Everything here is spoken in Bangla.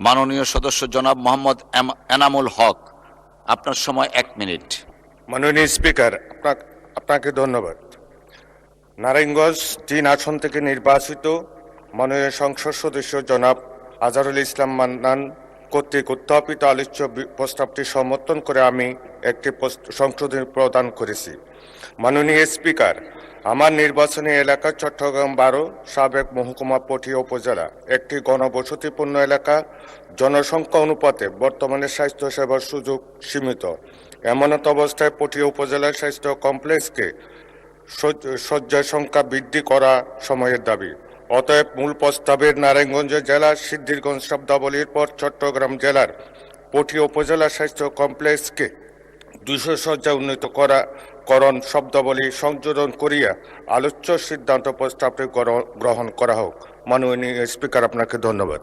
মাননীয় সদস্য জনাব মোহাম্মদ এনামুল হক। আপনার সময় 1 মিনিট। মাননীয় স্পিকার, আপনাকে ধন্যবাদ। নারায়ণগঞ্জ 3 আসন থেকে নির্বাচিত মাননীয় সংসদ সদস্য জনাব আজহারুল ইসলাম মান্নান কর্তৃক উত্থাপিত আলোচ্য প্রস্তাবটি সমর্থন করে আমি একটি সংশোধনী প্রদান করেছি। মাননীয় স্পিকার, আমার নির্বাচনী এলাকা চট্টগ্রাম 12 সাবেক মহকুমা পটিয়া উপজেলা, একটি ঘনবসতিপূর্ণ এলাকা। জনসংখ্যা অনুপাতে বর্তমানে স্বাস্থ্য সেবার সুযোগ সীমিত। এমনত অবস্থায় পটিয়া উপজেলার স্বাস্থ্য কমপ্লেক্সকে শয্যার সংখ্যা বৃদ্ধি করা সময়ের দাবি। অতএব মূল প্রস্তাবের নারায়ণগঞ্জ জেলার সিদ্ধিরগঞ্জ শব্দাবলীর পর চট্টগ্রাম জেলার পটিয়া উপজেলা স্বাস্থ্য কমপ্লেক্সকে 200 শয্যা উন্নীত করণ শব্দাবলী সংযোজন করিয়া আলোচ্য সিদ্ধান্ত প্রস্তাবটি গ্রহণ করা হোক। মাননীয় স্পিকার, আপনাকে ধন্যবাদ।